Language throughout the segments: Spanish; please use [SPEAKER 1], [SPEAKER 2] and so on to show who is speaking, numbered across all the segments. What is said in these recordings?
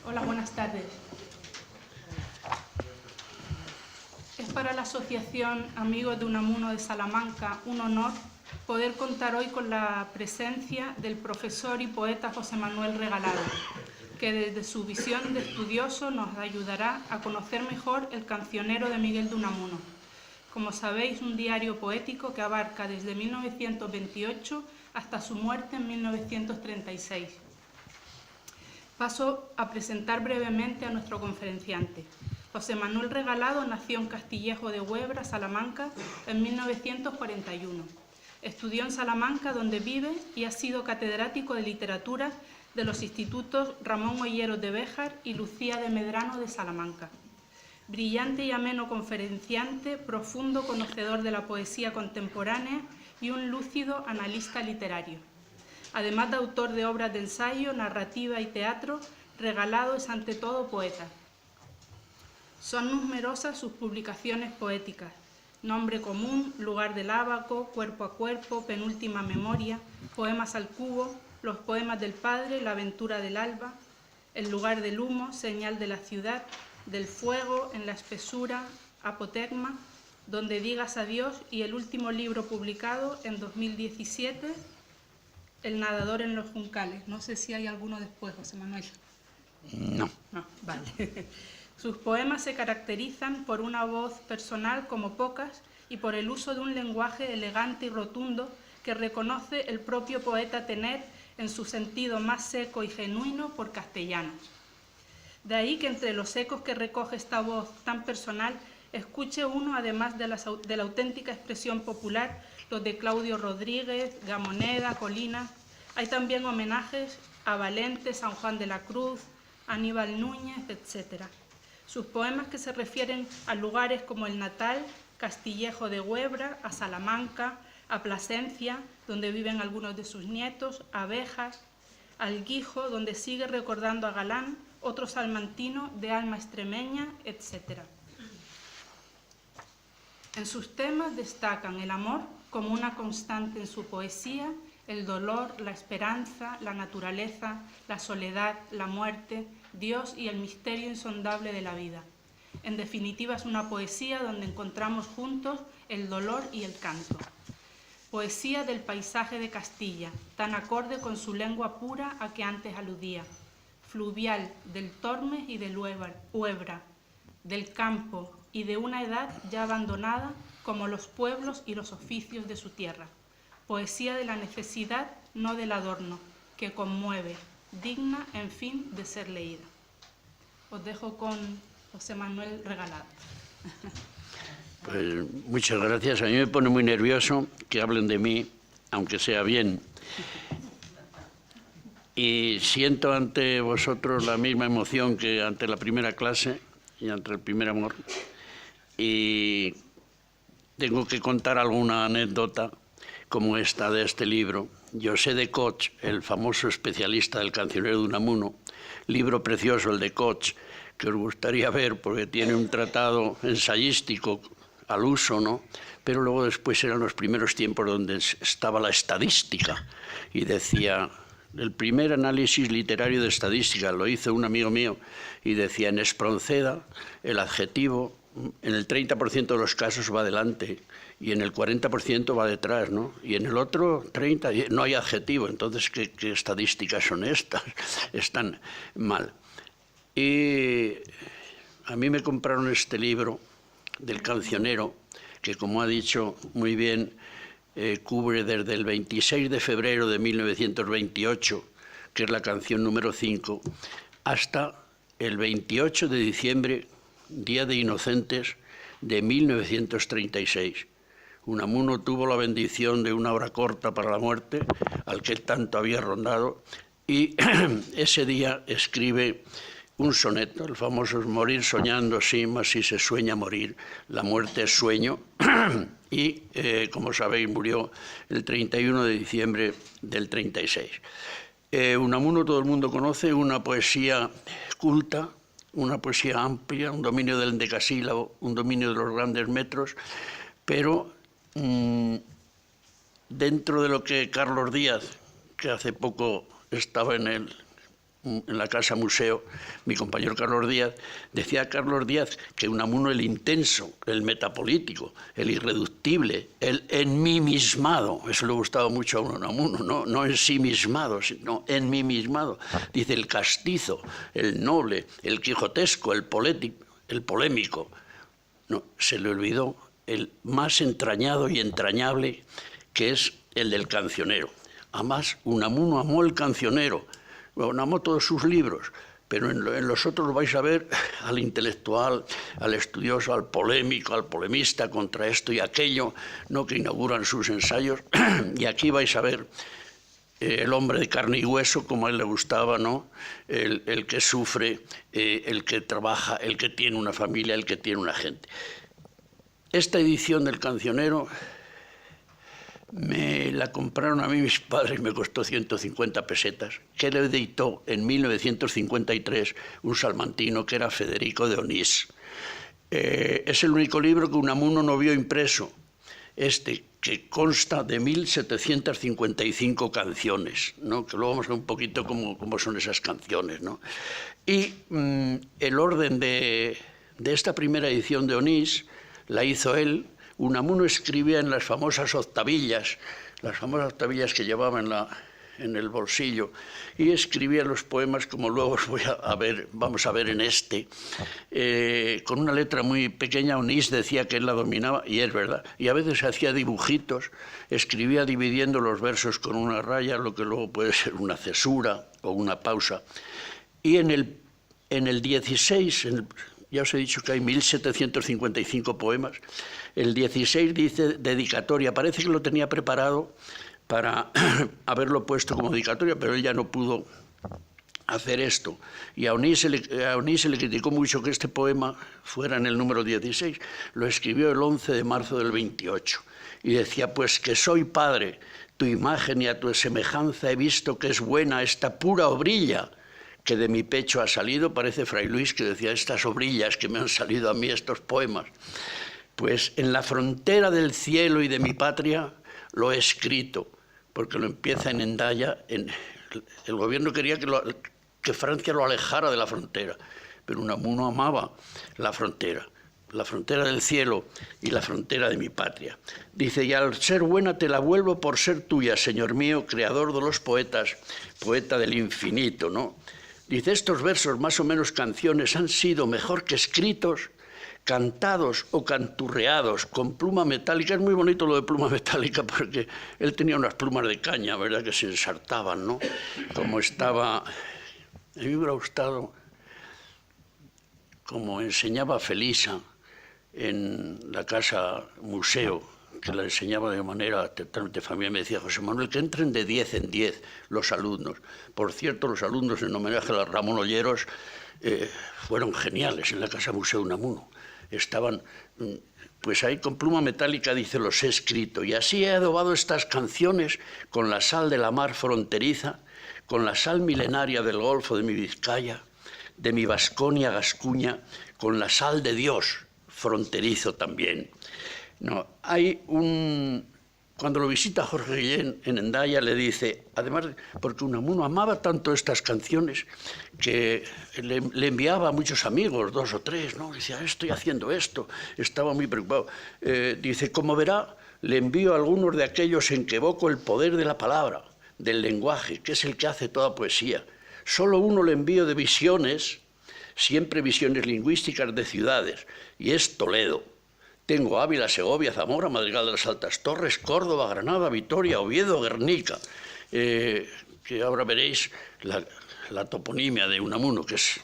[SPEAKER 1] Hola, buenas tardes. Es para la Asociación Amigos de Unamuno de Salamanca un honor poder contar hoy con la presencia del profesor y poeta José Manuel Regalado, que desde su visión de estudioso nos ayudará a conocer mejor el cancionero de Miguel de Unamuno. Como sabéis, un diario poético que abarca desde 1928 hasta su muerte en 1936. Paso a presentar brevemente a nuestro conferenciante. José Manuel Regalado nació en Castillejo de Huebra, Salamanca, en 1941. Estudió en Salamanca, donde vive, y ha sido catedrático de literatura de los institutos Ramón Olleros de Béjar y Lucía de Medrano de Salamanca. Brillante y ameno conferenciante, profundo conocedor de la poesía contemporánea y un lúcido analista literario. Además de autor de obras de ensayo, narrativa y teatro, Regalado es ante todo poeta. Son numerosas sus publicaciones poéticas: Nombre común, Lugar del ábaco, Cuerpo a cuerpo, Penúltima memoria, Poemas al cubo, Los poemas del padre, La aventura del alba, El lugar del humo, Señal de la ciudad, Del fuego, En la espesura, Apotegma, Donde digas adiós, y el último libro publicado en 2017, El nadador en los juncales. No sé si hay alguno después, José Manuel.
[SPEAKER 2] No.
[SPEAKER 1] No, vale. Sus poemas se caracterizan por una voz personal como pocas y por el uso de un lenguaje elegante y rotundo que reconoce el propio poeta tener en su sentido más seco y genuino por castellano. De ahí que entre los ecos que recoge esta voz tan personal, escuche uno, además de la auténtica expresión popular, los de Claudio Rodríguez, Gamoneda, Colina. Hay también homenajes a Valente, San Juan de la Cruz, Aníbal Núñez, etc. Sus poemas que se refieren a lugares como el Natal, Castillejo de Huebra, a Salamanca, a Plasencia, donde viven algunos de sus nietos, a Béjar, al Guijo, donde sigue recordando a Galán, otro salmantino de alma extremeña, etc. En sus temas destacan el amor como una constante en su poesía, el dolor, la esperanza, la naturaleza, la soledad, la muerte, Dios y el misterio insondable de la vida. En definitiva, es una poesía donde encontramos juntos el dolor y el canto. Poesía del paisaje de Castilla, tan acorde con su lengua pura a que antes aludía. Fluvial, del Tormes y del Huebra, del campo y de una edad ya abandonada como los pueblos y los oficios de su tierra. Poesía de la necesidad, no del adorno, que conmueve, digna, en fin, de ser leída. Os dejo con José Manuel Regalado.
[SPEAKER 2] Pues muchas gracias. A mí me pone muy nervioso que hablen de mí, aunque sea bien. Y siento ante vosotros la misma emoción que ante la primera clase y ante el primer amor. Y tengo que contar alguna anécdota como esta de este libro. José de Coch, el famoso especialista del cancionero de Unamuno, libro precioso el de Coch, que os gustaría ver porque tiene un tratado ensayístico al uso, ¿no? Pero luego después eran los primeros tiempos donde estaba la estadística y decía, el primer análisis literario de estadística lo hizo un amigo mío y decía, en Espronceda el adjetivo en el 30% de los casos va adelante y en el 40% va detrás, ¿no? Y en el otro 30% no hay adjetivo. Entonces, ¿qué estadísticas son estas? Están mal. Y a mí me compraron este libro del cancionero, que como ha dicho muy bien, cubre desde el 26 de febrero de 1928, que es la canción número 5, hasta el 28 de diciembre, Día de Inocentes, de 1936. Unamuno tuvo la bendición de una hora corta para la muerte, al que tanto había rondado, y ese día escribe un soneto, el famoso morir soñando, sí, mas si se sueña morir, la muerte es sueño, y como sabéis murió el 31 de diciembre del 36. Unamuno todo el mundo conoce, una poesía culta, una poesía amplia, un dominio del endecasílabo, un dominio de los grandes metros, pero dentro de lo que Carlos Díaz, que hace poco estaba en el en la casa museo, mi compañero Carlos Díaz, decía Carlos Díaz que Unamuno el intenso, el metapolítico, el irreductible, el enmimismado, eso le gustaba mucho a Unamuno, no ensimismado, sino enmimismado. Dice el castizo, el noble, el quijotesco, el polémico. No, se le olvidó el más entrañado y entrañable, que es el del cancionero. Además, Unamuno amó el cancionero, amó todos sus libros, pero en los otros vais a ver al intelectual, al estudioso, al polémico, al polemista contra esto y aquello, ¿no?, que inauguran sus ensayos, y aquí vais a ver el hombre de carne y hueso, como a él le gustaba, ¿no?, el que sufre, el que trabaja, el que tiene una familia, el que tiene una gente. Esta edición del cancionero me la compraron a mí mis padres, me costó 150 pesetas, que le editó en 1953 un salmantino que era Federico de Onís. Es el único libro que Unamuno no vio impreso, que consta de 1755 canciones, ¿no?, que luego vamos a ver un poquito cómo son esas canciones, ¿no? Y el orden de esta primera edición de Onís la hizo él. Unamuno escribía en las famosas octavillas que llevaba en el bolsillo, y escribía los poemas como luego vamos a ver en con una letra muy pequeña. Onís decía que él la dominaba, y es verdad, y a veces hacía dibujitos, escribía dividiendo los versos con una raya, lo que luego puede ser una cesura o una pausa. Y en el 16, ya os he dicho que hay 1755 poemas, el 16 dice dedicatoria. Parece que lo tenía preparado para haberlo puesto como dedicatoria, pero él ya no pudo hacer esto. Y a Onís se le criticó mucho que este poema fuera en el número 16. Lo escribió el 11 de marzo del 28. Y decía, pues que soy padre, tu imagen y a tu semejanza he visto que es buena esta pura obrilla que de mi pecho ha salido. Parece Fray Luis que decía, estas obrillas que me han salido a mí, estos poemas. Pues en la frontera del cielo y de mi patria lo he escrito, porque lo empieza en Hendaya. El gobierno quería que Francia lo alejara de la frontera, pero Unamuno amaba la frontera del cielo y la frontera de mi patria. Dice, y al ser buena te la vuelvo por ser tuya, Señor mío, creador de los poetas, poeta del infinito, ¿no? Dice, estos versos, más o menos canciones, han sido mejor que escritos, cantados o canturreados con pluma metálica. Es muy bonito lo de pluma metálica, porque él tenía unas plumas de caña, ¿verdad?, que se ensartaban, ¿no? Como estaba... A mí me hubiera gustado, como enseñaba Felisa en la casa museo, que la enseñaba de manera totalmente familiar, me decía, José Manuel, que entren de 10 en 10 los alumnos. Por cierto, los alumnos, en homenaje a Ramón Olleros, fueron geniales en la casa museo Unamuno. Estaban, pues ahí con pluma metálica, dice, los he escrito, y así he adobado estas canciones con la sal de la mar fronteriza, con la sal milenaria del Golfo de mi Vizcaya, de mi Vasconia Gascuña, con la sal de Dios, fronterizo también. No, cuando lo visita Jorge Guillén en Hendaya, le dice, además, porque Unamuno amaba tanto estas canciones que le enviaba a muchos amigos, 2 o 3, ¿no? Decía, estoy haciendo esto, estaba muy preocupado. Dice, como verá, le envío a algunos de aquellos en que evoco el poder de la palabra, del lenguaje, que es el que hace toda poesía. Solo uno le envío de visiones, siempre visiones lingüísticas de ciudades, y es Toledo. Tengo Ávila, Segovia, Zamora, Madrigal de las Altas Torres, Córdoba, Granada, Vitoria, Oviedo, Guernica, que ahora veréis la toponimia de Unamuno, que es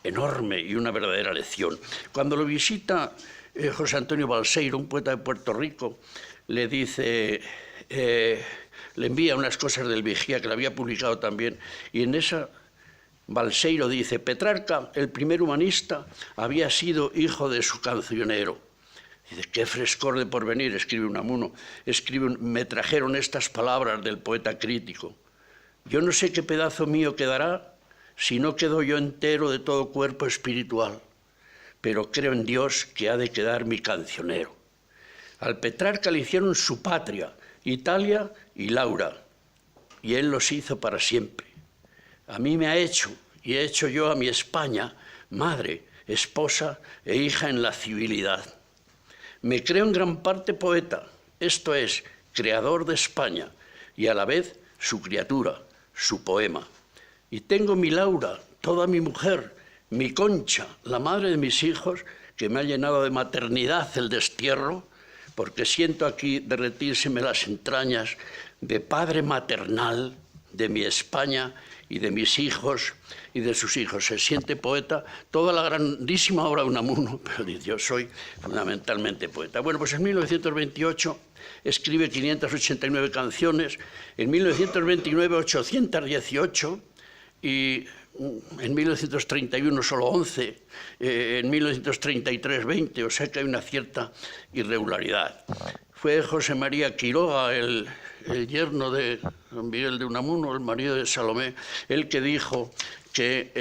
[SPEAKER 2] enorme y una verdadera lección. Cuando lo visita José Antonio Balseiro, un poeta de Puerto Rico, le dice, le envía unas cosas del Vigía, que la había publicado también, y en esa Balseiro dice, Petrarca, el primer humanista, había sido hijo de su cancionero. Dice, qué frescor de porvenir, escribe Unamuno. Me trajeron estas palabras del poeta crítico. Yo no sé qué pedazo mío quedará si no quedo yo entero de todo cuerpo espiritual, pero creo en Dios que ha de quedar mi cancionero. Al Petrarca le hicieron su patria, Italia y Laura, y él los hizo para siempre. a mí me ha hecho y he hecho yo a mi España madre, esposa e hija en la civilidad. Me creo en gran parte poeta, esto es, creador de España, y a la vez su criatura, su poema. Y tengo mi Laura, toda mi mujer, mi Concha, la madre de mis hijos, que me ha llenado de maternidad el destierro, porque siento aquí derretírseme las entrañas de padre maternal de mi España y de mis hijos y de sus hijos. Se siente poeta, toda la grandísima obra de Unamuno, pero dice, yo soy fundamentalmente poeta. Bueno, pues en 1928 escribe 589 canciones, en 1929 818 y en 1931 solo 11, en 1933 20, o sea que hay una cierta irregularidad. Fue José María Quiroga, el yerno de don Miguel de Unamuno, el marido de Salomé, el que dijo que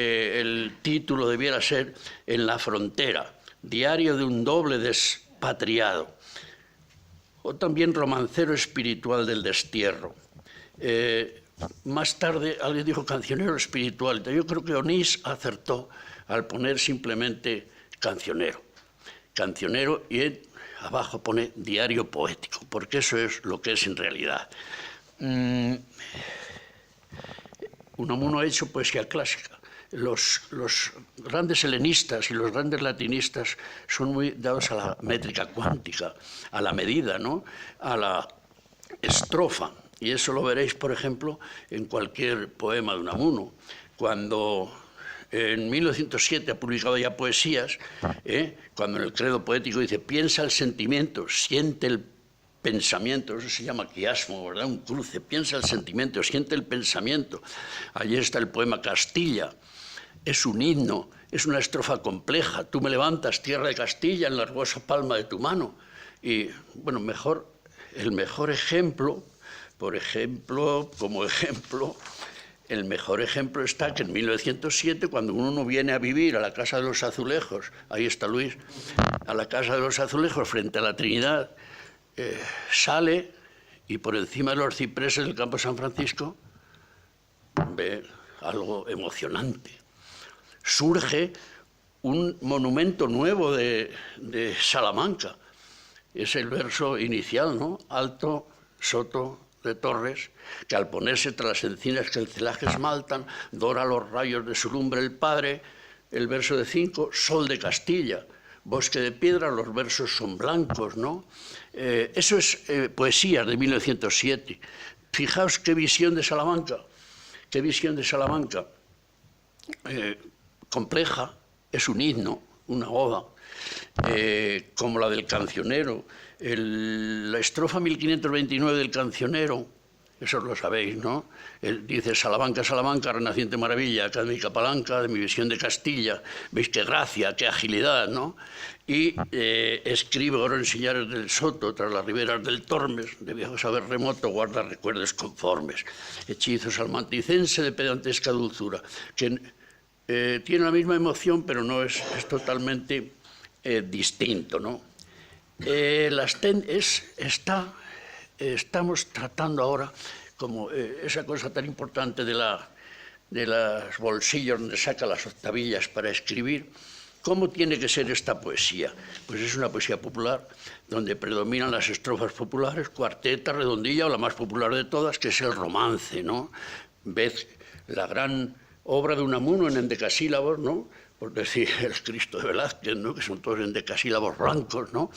[SPEAKER 2] el título debiera ser En la frontera, diario de un doble despatriado, o también romancero espiritual del destierro. Más tarde alguien dijo cancionero espiritual. Yo creo que Onís acertó al poner simplemente cancionero. Cancionero y abajo pone diario poético, porque eso es lo que es en realidad. Unamuno ha hecho poesía clásica. Los grandes helenistas y los grandes latinistas son muy dados a la métrica cuántica, a la medida, ¿no? A la estrofa. Y eso lo veréis, por ejemplo, en cualquier poema de Unamuno. Cuando en 1907 ha publicado ya poesías, cuando en el credo poético dice piensa el sentimiento, siente el pensamiento, eso se llama quiasmo, ¿verdad? Un cruce, piensa el sentimiento, siente el pensamiento. Allí está el poema Castilla, es un himno, es una estrofa compleja. Tú me levantas, tierra de Castilla, en la hermosa palma de tu mano. Y, bueno, el mejor ejemplo, por ejemplo, como ejemplo, el mejor ejemplo está que en 1907, cuando uno viene a vivir a la Casa de los Azulejos, ahí está Luis, a la Casa de los Azulejos frente a la Trinidad, sale y por encima de los cipreses del Campo San Francisco ve algo emocionante. Surge un monumento nuevo de Salamanca. Es el verso inicial, ¿no? Alto, soto de torres, que al ponerse tras las encinas que el celaje esmaltan, dora los rayos de su lumbre el padre. El verso de 5, sol de Castilla, bosque de piedra, los versos son blancos, ¿no? Eso es poesía de 1907. Fijaos qué visión de Salamanca, compleja, es un himno, una oda, como la del cancionero. La estrofa 1529 del cancionero, eso lo sabéis, ¿no? Él dice, Salamanca, Salamanca, renaciente maravilla, académica palanca de mi visión de Castilla. Veis qué gracia, qué agilidad, ¿no? Y escribe oro en sillares del Soto, tras las riberas del Tormes, de viejo saber remoto, guarda recuerdos conformes. Hechizo salmanticense de pedantesca dulzura, que tiene la misma emoción, pero no es totalmente distinto, ¿no? Estamos tratando ahora como esa cosa tan importante de los bolsillos donde saca las octavillas para escribir. ¿Cómo tiene que ser esta poesía? Pues es una poesía popular donde predominan las estrofas populares, cuarteta, redondilla o la más popular de todas, que es el romance, ¿no? Ves la gran obra de Unamuno en endecasílabos, ¿no? Por decir el Cristo de Velázquez, ¿no? Que son todos endecasílabos blancos, ¿no?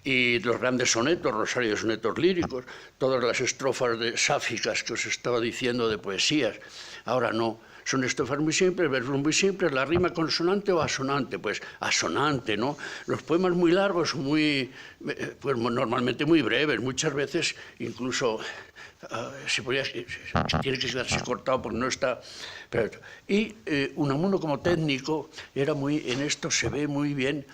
[SPEAKER 2] Y los grandes sonetos, rosario de sonetos líricos, todas las estrofas sáficas que os estaba diciendo de poesías. Ahora no, son estrofas muy simples, versos muy simples, la rima consonante o asonante, pues asonante, ¿no? Los poemas muy largos, pues normalmente muy breves, muchas veces incluso tiene que quedarse cortado porque no está. Y Unamuno como técnico en esto se ve muy bien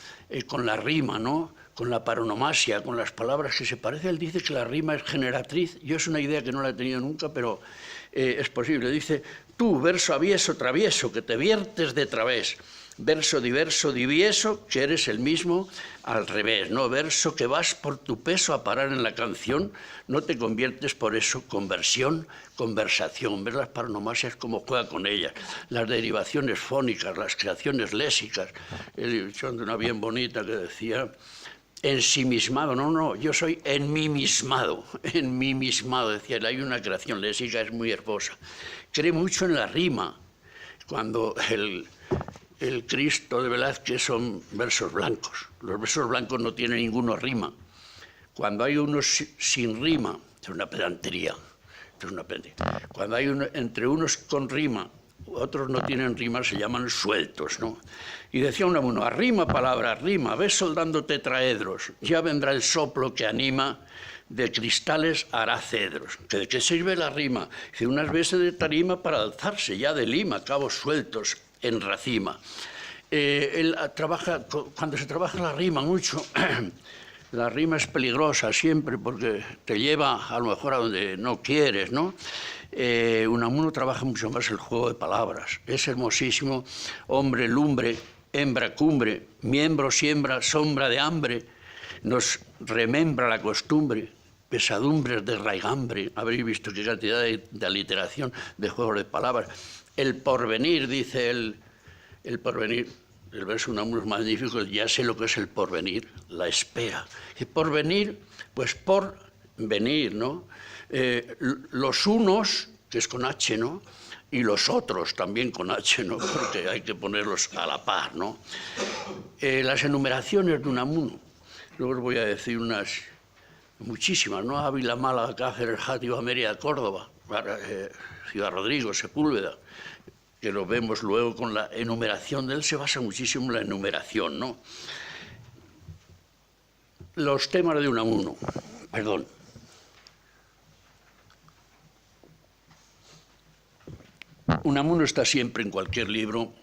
[SPEAKER 2] con la rima, ¿no? Con la paronomasia, con las palabras que se parecen. Él dice que la rima es generatriz. Yo es una idea que no la he tenido nunca, pero es posible. Dice, tú, verso avieso, travieso, que te viertes de través, verso diverso divieso, que eres el mismo al revés, ¿no? Verso que vas por tu peso a parar en la canción, no te conviertes por eso, conversión, conversación. ¿Ves las paronomasias cómo juega con ellas? Las derivaciones fónicas, las creaciones lésicas. He dicho una bien bonita que decía, ensimismado, no, yo soy enmimismado, decía, hay una creación lésica, es muy hermosa. Cree mucho en la rima, cuando el Cristo de Velázquez son versos blancos. Los versos blancos no tienen ninguna rima. Cuando hay unos sin rima, es una pedantería. Cuando hay entre unos con rima, otros no tienen rima, se llaman sueltos, ¿no? Y decía Unamuno, arrima palabra, arrima, ves soldando tetraedros, ya vendrá el soplo que anima, de cristales hará cedros. ¿De qué sirve la rima? Dice, unas veces de tarima para alzarse ya de lima, cabos sueltos en racima. Él trabaja, cuando se trabaja la rima mucho, la rima es peligrosa siempre porque te lleva a lo mejor a donde no quieres, ¿no? Unamuno trabaja mucho más el juego de palabras. Es hermosísimo, hombre, lumbre, hembra, cumbre, miembro, siembra, sombra de hambre, nos remembra la costumbre, pesadumbres de raigambre. Habréis visto qué cantidad de aliteración, de juegos de palabras. El porvenir, dice el porvenir, el verso Unamuno es magnífico, ya sé lo que es el porvenir, la espera. Y porvenir, pues por venir, ¿no? Los unos, que es con H, ¿no? Y los otros también con H, ¿no? Porque hay que ponerlos a la par, ¿no? Las enumeraciones de Unamuno, luego os voy a decir unas, muchísimas, ¿no? Ávila, Málaga, Cáceres, Játiva, Mérida, Córdoba, Ciudad Rodrigo, Sepúlveda, que lo vemos luego con la enumeración. De él se basa muchísimo en la enumeración, ¿no? Los temas de Unamuno, perdón. Unamuno está siempre en cualquier libro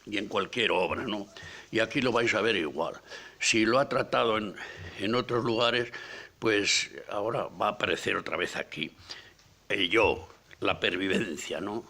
[SPEAKER 2] y en cualquier obra, ¿no? Y aquí lo vais a ver igual. Si lo ha tratado en otros lugares, pues ahora va a aparecer otra vez aquí. El yo, la pervivencia, ¿no?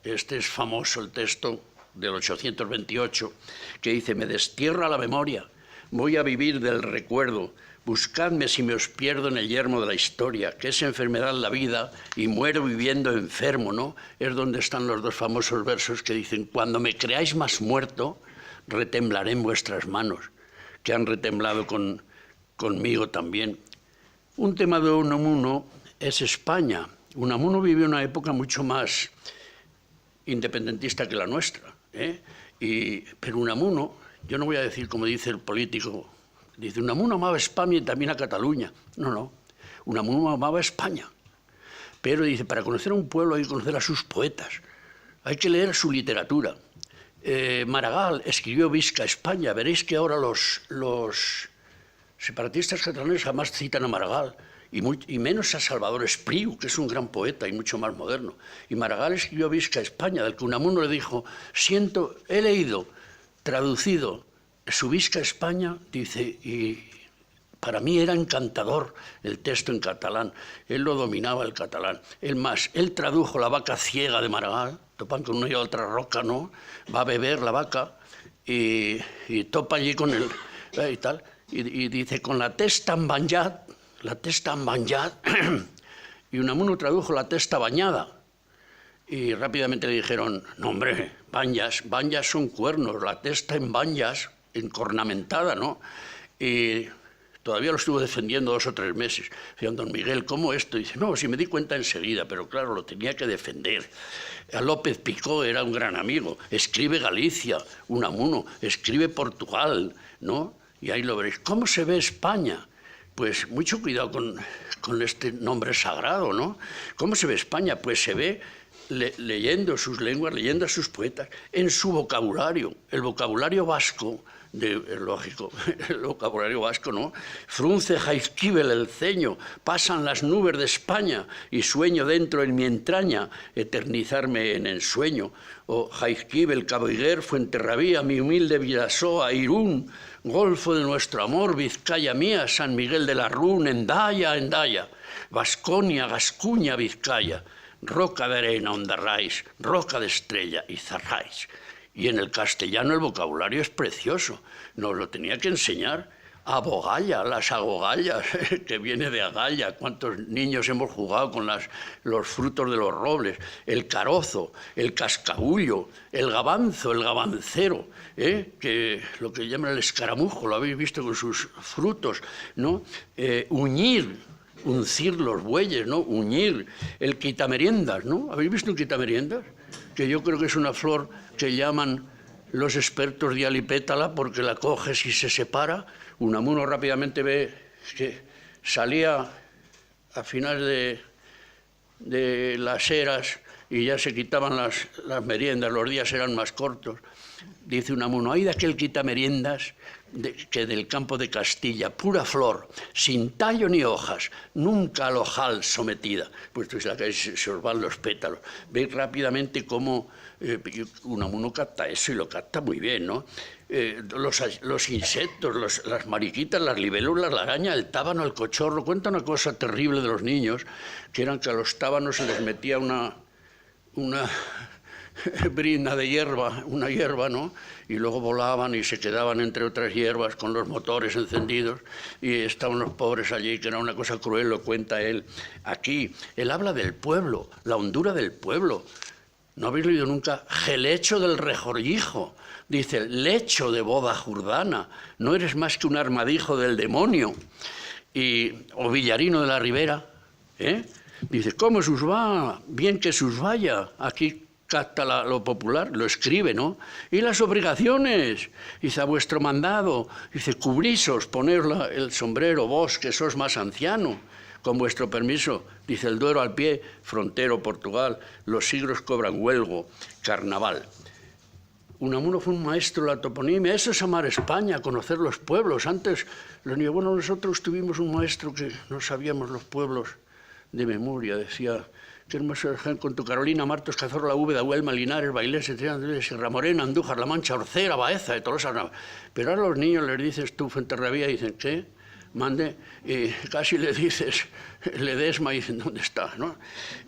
[SPEAKER 2] Este es famoso el texto del 828, que dice, me destierra la memoria, voy a vivir del recuerdo, buscadme si me os pierdo en el yermo de la historia, que es enfermedad la vida y muero viviendo enfermo, ¿no? Es donde están los dos famosos versos que dicen, cuando me creáis más muerto, retemblaré en vuestras manos, que han retemblado conmigo también. Un tema de Unamuno es España. Unamuno vivió una época mucho más independentista que la nuestra, ¿eh? Pero Unamuno, yo no voy a decir como dice el político, dice Unamuno amaba España y también a Cataluña. No, Unamuno amaba España. Pero dice, para conocer a un pueblo hay que conocer a sus poetas, hay que leer su literatura. Maragall escribió Visca España, veréis que ahora los separatistas catalanes jamás citan a Maragall, y menos a Salvador Espriu, que es un gran poeta y mucho más moderno. Y Maragall escribió Visca España, del que Unamuno le dijo, he leído, traducido su Visca España, dice, y para mí era encantador el texto en catalán. Él lo dominaba el catalán. Él tradujo La vaca ciega de Maragall, topan con una y otra roca, ¿no? Va a beber la vaca y topa allí con él y tal. Y dice, con la testa embanjada, y Unamuno tradujo la testa bañada. Y rápidamente le dijeron, no hombre, banjas son cuernos, la testa en banjas, encornamentada, ¿no? Y todavía lo estuvo defendiendo 2 o 3 meses. Decían, don Miguel, ¿cómo esto? Y dice, no, si me di cuenta enseguida, pero claro, lo tenía que defender. A López Picó era un gran amigo, escribe Galicia, Unamuno, escribe Portugal, ¿no? Y ahí lo veréis. ¿Cómo se ve España? Pues mucho cuidado con este nombre sagrado, ¿no? ¿Cómo se ve España? Pues se ve leyendo sus lenguas, leyendo a sus poetas, en su vocabulario. El vocabulario vasco, lógico, el vocabulario vasco, ¿no? Frunce Jaizkibel el ceño, pasan las nubes de España y sueño dentro en mi entraña, eternizarme en ensueño. O Jaizkibel, Caboiguer, Fuenterrabía, mi humilde Vidasoa, Irún, Golfo de nuestro amor, Vizcaya mía, San Miguel de la Rún, Endaya, Vasconia, Gascuña, Vizcaya, roca de arena, Ondarráis, roca de estrella, Izarráis. Y en el castellano el vocabulario es precioso. Nos lo tenía que enseñar. Abogalla, las agogallas, que viene de agalla. ¿Cuántos niños hemos jugado con los frutos de los robles? El carozo, el cascabullo, el gabanzo, el gabancero, que lo que llaman el escaramujo, lo habéis visto con sus frutos, ¿no? Uñir, uncir los bueyes, ¿no? Uñir, el quitameriendas, ¿no? ¿Habéis visto un quitameriendas? Que yo creo que es una flor que llaman los expertos de alipétala porque la coges y se separa. Unamuno rápidamente ve que salía a finales de las eras y ya se quitaban las meriendas, los días eran más cortos. Dice Unamuno, hay de aquel quitameriendas que del campo de Castilla, pura flor, sin tallo ni hojas, nunca al ojal sometida. Pues se os van los pétalos. Veis rápidamente cómo Unamuno capta eso y lo capta muy bien, ¿no? Los insectos, las mariquitas, las libélulas, la araña, el tábano, el cochorro. Cuenta una cosa terrible de los niños, que eran que a los tábanos se les metía una brizna de hierba, una hierba, ¿no? Y luego volaban y se quedaban entre otras hierbas con los motores encendidos y estaban los pobres allí, que era una cosa cruel, lo cuenta él. Aquí, él habla del pueblo, la hondura del pueblo. ¿No habéis leído nunca Gelecho del Rejorlijo? Dice, lecho de boda jurdana, no eres más que un armadijo del demonio. O Villarino de la Ribera, dice, ¿cómo sus va? Bien que sus vaya. Aquí capta lo popular, lo escribe, ¿no? Y las obligaciones, dice, a vuestro mandado, dice, cubrisos, poner el sombrero, vos que sos más anciano, con vuestro permiso, dice, el Duero al pie, frontero, Portugal, los siglos cobran huelgo, carnaval. Unamuno fue un maestro de la toponimia, eso es amar España, conocer los pueblos. Antes, nosotros tuvimos un maestro que no sabíamos los pueblos de memoria, decía, que hermoso con tu Carolina, Martos, Cazorla, Úbeda, Huelma, Linares, Bailés, Sierra Morena, Andújar, La Mancha, Orcera, Baeza, de Tolosa. Pero ahora a los niños les dices tú, Fuenterrabía, y dicen, ¿qué? Mande, y casi le dices, Ledesma, y dicen, ¿dónde está? ¿No?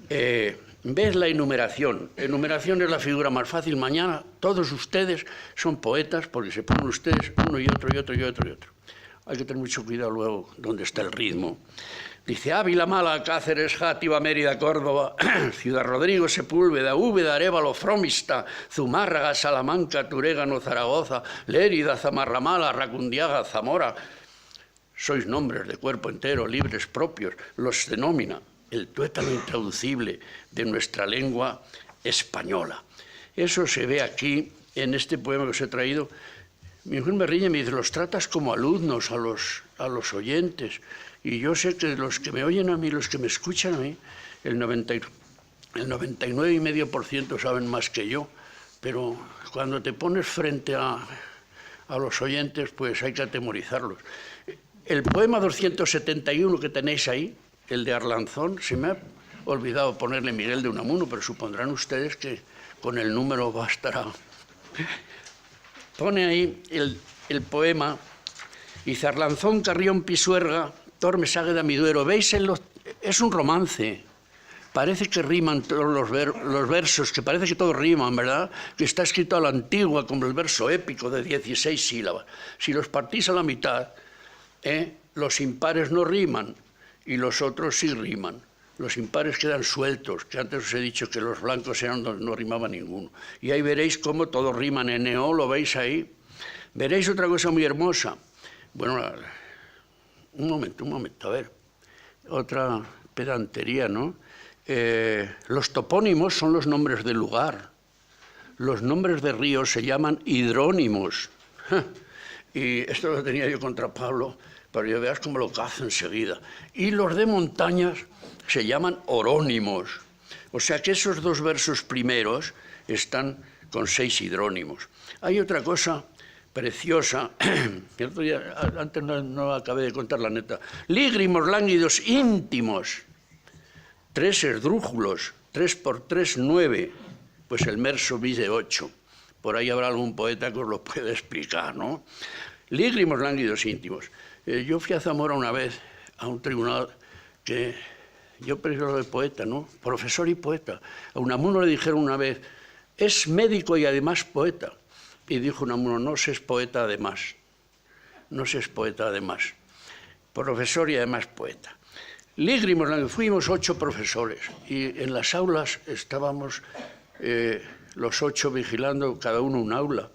[SPEAKER 2] ¿Ves la enumeración? Enumeración es la figura más fácil. Mañana todos ustedes son poetas porque se ponen ustedes uno y otro y otro y otro y otro. Hay que tener mucho cuidado luego dónde está el ritmo. Dice Ávila, Málaga, Cáceres, Játiva, Mérida, Córdoba, Ciudad Rodrigo, Sepúlveda, Úbeda, Arévalo, Fromista, Zumárraga, Salamanca, Turégano, Zaragoza, Lérida, Zamarramala, Racundiaga, Zamora. Sois nombres de cuerpo entero, libres propios, los denomina el tuétano intraducible de nuestra lengua española. Eso se ve aquí en este poema que os he traído. Mi mujer me riñe y me dice, los tratas como alumnos a los oyentes. Y yo sé que los que me oyen a mí, los que me escuchan a mí, el 99,5% saben más que yo. Pero cuando te pones frente a los oyentes, pues hay que atemorizarlos. El poema 271 que tenéis ahí, el de Arlanzón, se me ha olvidado ponerle Miguel de Unamuno, pero supondrán ustedes que con el número bastará. Pone ahí el poema, dice Arlanzón, Carrión, Pisuerga, Tormes, Águeda, Miduero. ¿Veis? Es un romance. Parece que riman todos los versos, que parece que todos riman, ¿verdad? Que está escrito a la antigua, como el verso épico de 16 sílabas. Si los partís a la mitad, los impares no riman y los otros sí riman. Los impares quedan sueltos, que antes os he dicho que los blancos eran donde no rimaba ninguno. Y ahí veréis cómo todos riman en eo, ¿lo veis ahí? Veréis otra cosa muy hermosa. Bueno, un momento, a ver. Otra pedantería, ¿no? Los topónimos son los nombres del lugar. Los nombres de ríos se llaman hidrónimos. Y esto lo tenía yo contra Pablo, pero ya veas cómo lo cazo enseguida. Y los de montañas se llaman orónimos. O sea que esos dos versos primeros están con 6 hidrónimos. Hay otra cosa preciosa, que el otro día, antes no acabé de contar la neta. Lígrimos, lánguidos, íntimos. 3 esdrújulos, 3 por 3, 9. Pues el verso dice 8. Por ahí habrá algún poeta que os lo pueda explicar, ¿no? Lígrimos, lánguidos, íntimos. Yo fui a Zamora una vez a un tribunal que yo prefiero de poeta, ¿no? Profesor y poeta. A Unamuno le dijeron una vez, es médico y además poeta. Y dijo Unamuno, no se es poeta además, no se es poeta además, profesor y además poeta. Lígrimos, fuimos 8 profesores y en las aulas estábamos los 8 vigilando cada uno un aula.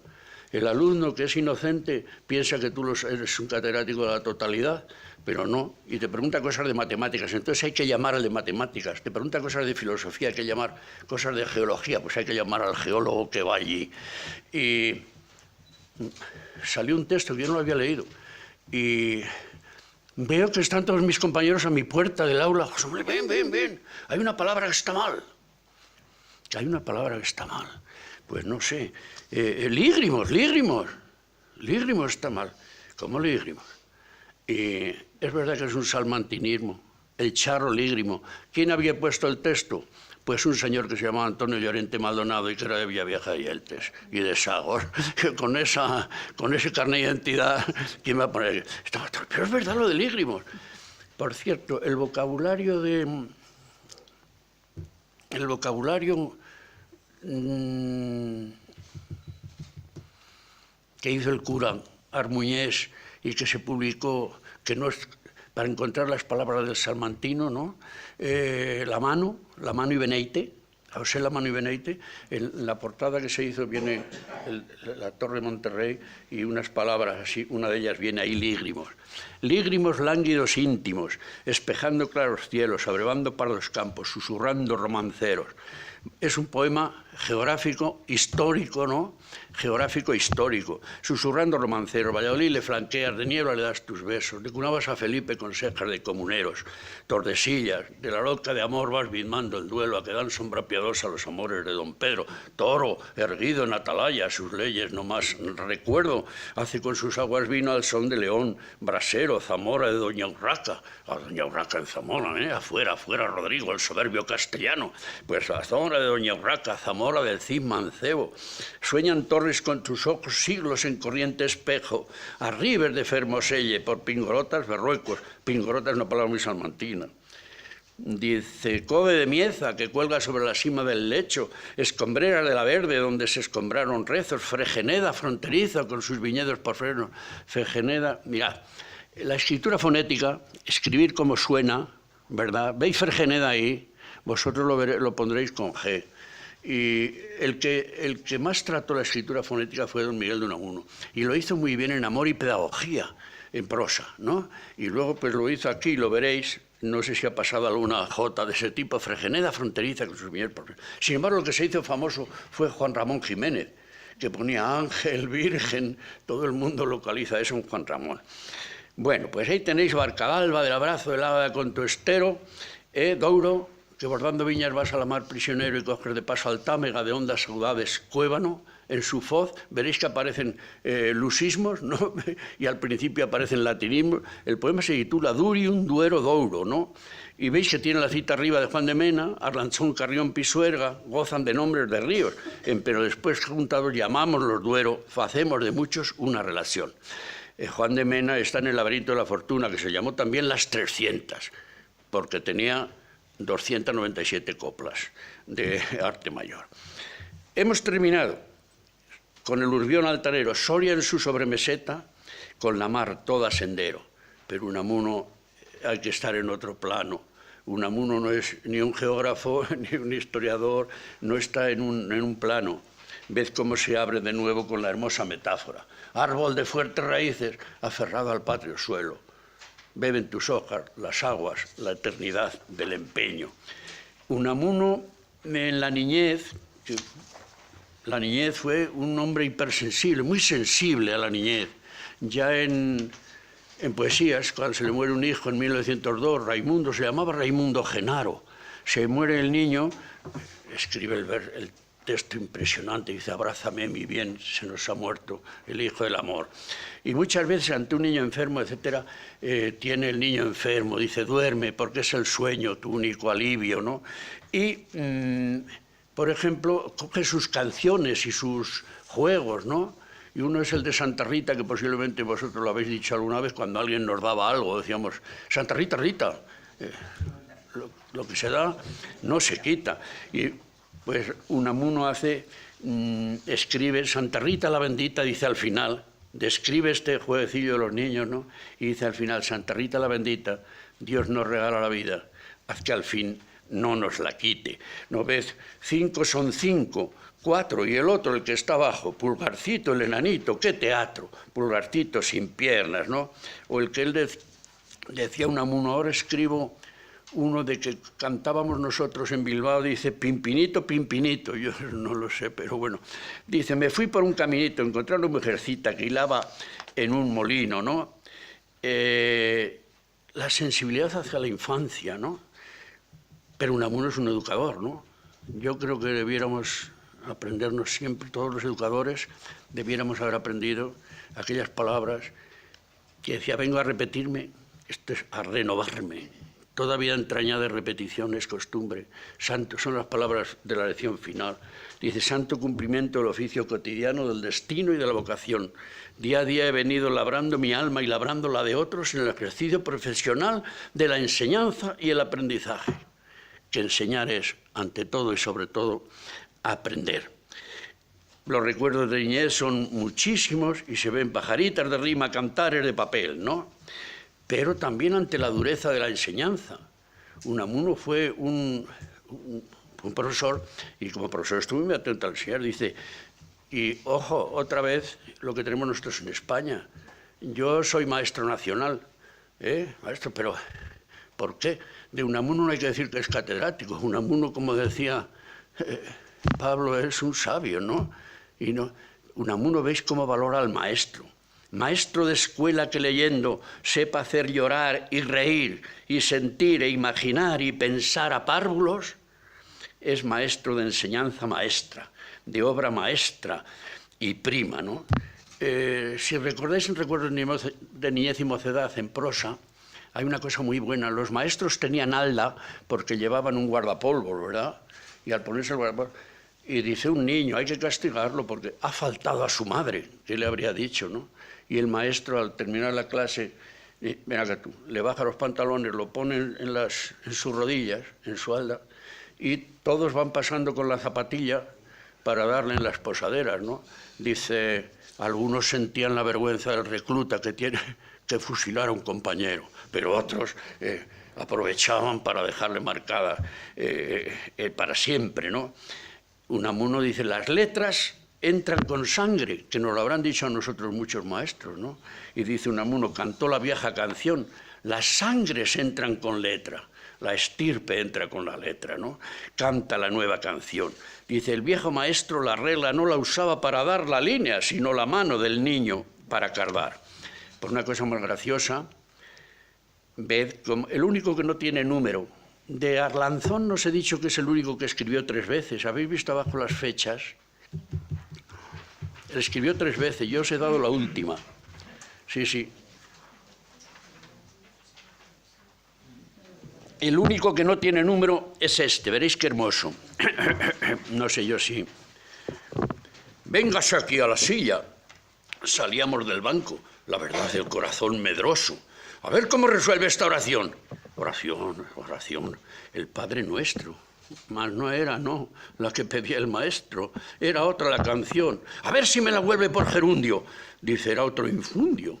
[SPEAKER 2] El alumno que es inocente piensa que tú eres un catedrático de la totalidad, pero no, y te pregunta cosas de matemáticas, entonces hay que llamar al de matemáticas, te pregunta cosas de filosofía, hay que llamar cosas de geología, pues hay que llamar al geólogo que va allí. Y salió un texto que yo no lo había leído, y veo que están todos mis compañeros a mi puerta del aula. José Manuel, ven, ven, ven, hay una palabra que está mal. Hay una palabra que está mal. Pues no sé, lígrimos está mal. ¿Cómo lígrimos? Y es verdad que es un salmantinismo, el charro lígrimo. ¿Quién había puesto el texto? Pues un señor que se llamaba Antonio Llorente Maldonado y que era de Villavieja de Yeltes y de Sagor. Con ese carnet de identidad, ¿quién va a poner? Pero es verdad lo de lígrimos. Por cierto, el vocabulario que hizo el cura Armuñés y que se publicó, que no es para encontrar las palabras del salmantino, ¿no? La mano y Beneite, José La Mano y Beneite, en la portada que se hizo viene la Torre de Monterrey y unas palabras así, una de ellas viene ahí, lígrimos. Lígrimos lánguidos íntimos, espejando claros cielos, abrevando pardos campos, susurrando romanceros. Es un poema geográfico, histórico, ¿no? Geográfico, histórico. Susurrando romanceros, Valladolid le flanqueas, de niebla le das tus besos, decunabas a Felipe con cejas de comuneros, Tordesillas, de la loca de amor vas vidmando el duelo, a que dan sombra piadosa los amores de don Pedro, toro, erguido en atalaya, sus leyes no más recuerdo, hace con sus aguas vino al son de León, Brasero, Zamora de doña Urraca, a doña Urraca en Zamora, afuera, Rodrigo, el soberbio castellano, pues a Zamora de doña Urraca, Zamora del Cid Mancebo, sueñan torres con tus ojos siglos en corriente espejo, arribes de Fermoselle, por Pingorotas, Berruecos, Pingorotas es una palabra muy salmantina. Dice, Cove de Mieza, que cuelga sobre la cima del lecho, escombreras de la Verde, donde se escombraron rezos, Fregeneda fronteriza con sus viñedos por frenos, Fregeneda, mirad, la escritura fonética, escribir como suena, ¿verdad? ¿Veis Fregeneda ahí? Vosotros lo pondréis con G. Y el que más trató la escritura fonética fue don Miguel de Unamuno. Y lo hizo muy bien en Amor y Pedagogía, en prosa, ¿no? Y luego pues lo hizo aquí, lo veréis, no sé si ha pasado alguna jota de ese tipo, Fregeneda fronteriza con sus viñedos. Sin embargo, lo que se hizo famoso fue Juan Ramón Jiménez, que ponía Ángel, Virgen, todo el mundo localiza eso en Juan Ramón. Bueno, pues ahí tenéis Barcadalba, del abrazo del hada con tu estero, Douro, que bordando viñas vas a la mar prisionero y coges de paso al Támega de hondas saudades Cuébano, en su foz veréis que aparecen lusismos, ¿no? Y al principio aparecen latinismos. El poema se titula Durium, Duero, Douro, ¿no? Y veis que tiene la cita arriba de Juan de Mena, Arlanzón, Carrión, Pisuerga, gozan de nombres de ríos, pero después juntados llamamos los Duero, hacemos de muchos una relación. Juan de Mena está en el laberinto de la fortuna, que se llamó también Las 300, porque tenía 297 coplas de arte mayor. Hemos terminado con el Urbión altanero, Soria en su sobremeseta, con la mar toda sendero. Pero Unamuno hay que estar en otro plano. Unamuno no es ni un geógrafo ni un historiador, no está en un plano. Ved cómo se abre de nuevo con la hermosa metáfora. Árbol de fuertes raíces, aferrado al patrio suelo. Beben tus hojas, las aguas, la eternidad del empeño. Unamuno en la niñez fue un hombre hipersensible, muy sensible a la niñez. Ya en poesías, cuando se le muere un hijo en 1902, Raimundo, se llamaba Raimundo Genaro, se muere el niño, escribe el texto impresionante, dice, abrázame mi bien, se nos ha muerto el hijo del amor. Y muchas veces ante un niño enfermo, etcétera, tiene el niño enfermo, dice, duerme, porque es el sueño tu único alivio, ¿no? Y, por ejemplo, coge sus canciones y sus juegos, ¿no? Y uno es el de Santa Rita, que posiblemente vosotros lo habéis dicho alguna vez, cuando alguien nos daba algo, decíamos, Santa Rita, Rita, lo que se da no se quita. Y Pues Unamuno escribe, Santa Rita la Bendita dice al final, describe este jueguecillo de los niños, ¿no? Y dice al final, Santa Rita la Bendita, Dios nos regala la vida, haz que al fin no nos la quite. ¿No ves? 5 son 5, 4 y el otro, el que está abajo, Pulgarcito, el enanito, qué teatro, Pulgarcito sin piernas, ¿no? O el que él decía Unamuno, ahora escribo uno de que cantábamos nosotros en Bilbao, dice Pimpinito, Pimpinito, yo no lo sé, pero bueno, dice, me fui por un caminito, encontré a una mujercita que hilaba en un molino, ¿no? La sensibilidad hacia la infancia, ¿no? Pero Unamuno es un educador, ¿no? Yo creo que debiéramos aprendernos siempre, todos los educadores, debiéramos haber aprendido aquellas palabras que decía, vengo a repetirme, esto es a renovarme. Toda vida entrañada de repetición es costumbre. Santo, son las palabras de la lección final. Dice, santo cumplimiento del oficio cotidiano, del destino y de la vocación. Día a día he venido labrando mi alma y labrando la de otros en el ejercicio profesional de la enseñanza y el aprendizaje. Que enseñar es, ante todo y sobre todo, aprender. Los recuerdos de niñez son muchísimos y se ven pajaritas de rima, cantares de papel, ¿no? Pero también ante la dureza de la enseñanza. Unamuno fue un profesor, y como profesor estuve muy atento al enseñar, dice, y ojo, otra vez lo que tenemos nosotros en España, yo soy maestro nacional, maestro, pero ¿por qué? De Unamuno no hay que decir que es catedrático, Unamuno, como decía Pablo, es un sabio, ¿no? Y no, Unamuno, veis cómo valora al maestro. Maestro de escuela que leyendo sepa hacer llorar y reír y sentir e imaginar y pensar a párvulos, es maestro de enseñanza maestra, de obra maestra y prima, ¿no? Si recordáis en Recuerdos de niñez y mocedad en prosa, hay una cosa muy buena. Los maestros tenían alda porque llevaban un guardapolvo, ¿verdad? Y al ponerse el guardapolvo, y dice un niño, hay que castigarlo porque ha faltado a su madre, ¿qué le habría dicho, no? Y el maestro, al terminar la clase, ven acá tú, le baja los pantalones, lo pone en sus rodillas, en su alda, y todos van pasando con la zapatilla para darle en las posaderas, ¿no? Dice, algunos sentían la vergüenza del recluta que tiene que fusilar a un compañero, pero otros aprovechaban para dejarle marcada para siempre, ¿no? Unamuno dice, las letras entran con sangre, que nos lo habrán dicho a nosotros muchos maestros, ¿no? Y dice Unamuno, cantó la vieja canción, las sangres entran con letra, la estirpe entra con la letra, ¿no? Canta la nueva canción. Dice, el viejo maestro la regla no la usaba para dar la línea, sino la mano del niño para cardar. Por una cosa más graciosa, ved, como el único que no tiene número, de Arlanzón nos he dicho que es el único que escribió 3 veces. ¿Habéis visto abajo las fechas? Él escribió 3 veces, yo os he dado la última. Sí, sí. El único que no tiene número es este, veréis qué hermoso. No sé yo si... Véngase aquí a la silla. Salíamos del banco, la verdad del corazón medroso. A ver cómo resuelve esta oración. Oración, oración, el Padre Nuestro. Mas no era, no, la que pedía el maestro, era otra la canción. A ver si me la vuelve por gerundio. Dice, era otro infundio.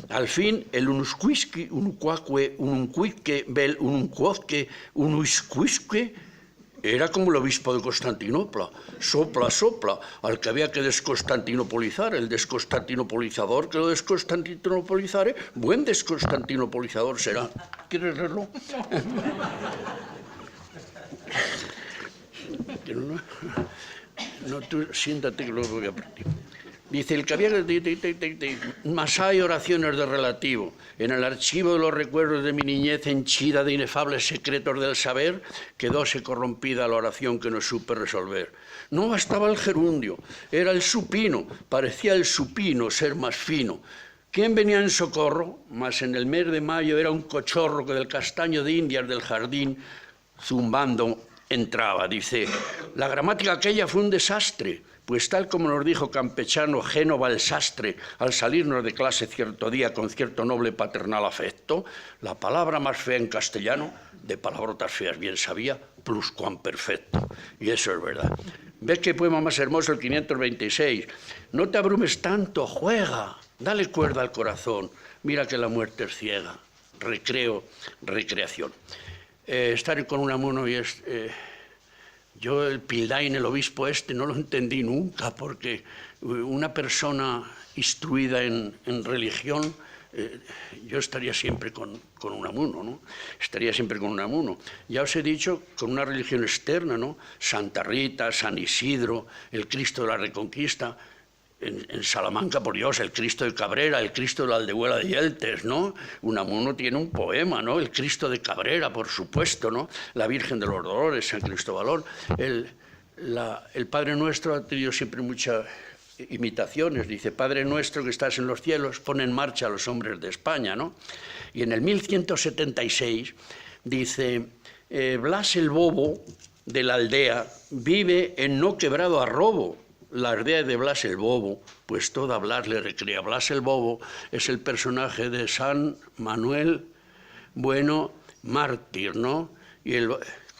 [SPEAKER 2] Al fin, el unusquisque, unucuaque, ununcuique, bel ununcuozque, unuiscuisque, era como el obispo de Constantinopla, sopla, sopla, al que había que desconstantinopolizar, el desconstantinopolizador que lo desconstantinopolizare, buen desconstantinopolizador será. ¿Quieres leerlo? No, tú siéntate que lo voy a partir. Dice, el que había... Mas hay oraciones de relativo. En el archivo de los recuerdos de mi niñez henchida de inefables secretos del saber, quedóse corrompida la oración que no supe resolver. No bastaba el gerundio, era el supino, parecía el supino ser más fino. ¿Quién venía en socorro? Mas en el mes de mayo era un cochorro que del castaño de Indias del jardín, zumbando entraba. Dice, la gramática aquella fue un desastre, pues tal como nos dijo campechano Génova el sastre al salirnos de clase cierto día con cierto noble paternal afecto, la palabra más fea en castellano, de palabrotas feas bien sabía, pluscuamperfecto. Y eso es verdad. ¿Ves qué poema más hermoso el 526? No te abrumes tanto, juega, dale cuerda al corazón, mira que la muerte es ciega. Recreo, recreación. Estar con Unamuno y es... yo el Pildain, el obispo este, no lo entendí nunca, porque una persona instruida en religión, yo estaría siempre con Unamuno, ¿no? Estaría siempre con Unamuno. Ya os he dicho, con una religión externa, ¿no? Santa Rita, San Isidro, el Cristo de la Reconquista, en Salamanca, por Dios, el Cristo de Cabrera, el Cristo de la Aldehuela de Yeltes, ¿no? Unamuno tiene un poema, ¿no? El Cristo de Cabrera, por supuesto, ¿no? La Virgen de los Dolores, San Cristóbalón. El Padre Nuestro ha tenido siempre muchas imitaciones. Dice, Padre Nuestro que estás en los cielos, pone en marcha a los hombres de España, ¿no? Y en el 1176 dice, Blas el Bobo de la aldea vive en no quebrado a robo. La aldea de Blas el Bobo, pues toda Blas le recrea. Blas el Bobo es el personaje de San Manuel Bueno, mártir, ¿no? Y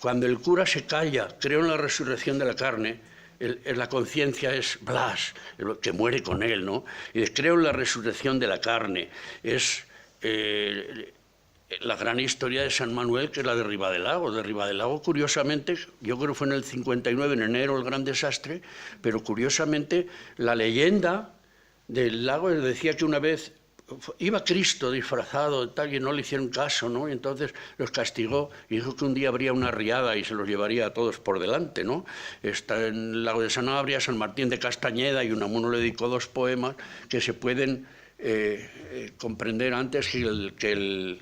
[SPEAKER 2] cuando el cura se calla, creo en la resurrección de la carne, la conciencia es Blas, que muere con él, ¿no? Y creo en la resurrección de la carne, es la gran historia de San Manuel, que es la de Ribadelago. De Ribadelago, curiosamente, yo creo que fue en el 59, en enero, el gran desastre, pero curiosamente la leyenda del lago decía que una vez iba Cristo disfrazado tal, y no le hicieron caso, ¿no? Y entonces los castigó y dijo que un día habría una riada y se los llevaría a todos por delante, ¿no? Está en el lago de Sanabria, San Martín de Castañeda, y Unamuno le dedicó 2 poemas que se pueden comprender antes que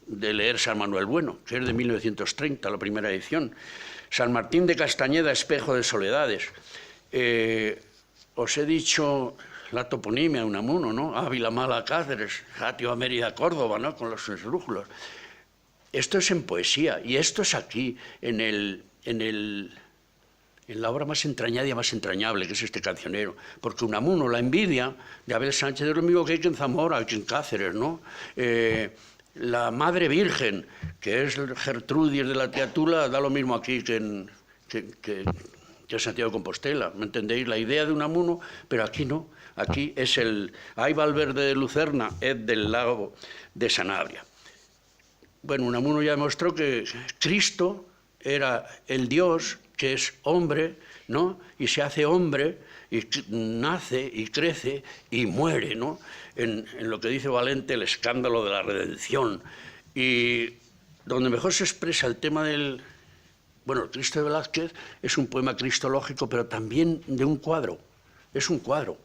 [SPEAKER 2] de leer San Manuel Bueno, que es de 1930, la primera edición. San Martín de Castañeda, espejo de soledades. Os he dicho la toponimia de Unamuno, ¿no? Ávila, Mala, Cáceres, Jatio, Mérida, Córdoba, ¿no? Con los esdrújulos. Esto es en poesía, y esto es aquí, en la obra más entrañada y más entrañable, que es este cancionero. Porque Unamuno, la envidia de Abel Sánchez es lo mismo que hay en Zamora, que en Cáceres, ¿no? La Madre Virgen, que es Gertrudis de la Teatula, da lo mismo aquí que en Santiago de Compostela, ¿me entendéis? La idea de Unamuno, pero aquí no. Aquí es Hay Valverde de Lucerna, es del lago de Sanabria. Bueno, Unamuno ya demostró que Cristo era el Dios que es hombre, ¿no? Y se hace hombre, y nace, y crece, y muere, ¿no? En lo que dice Valente, el escándalo de la redención. Y donde mejor se expresa el tema del... Bueno, el Cristo de Velázquez es un poema cristológico, pero también de un cuadro. Es un cuadro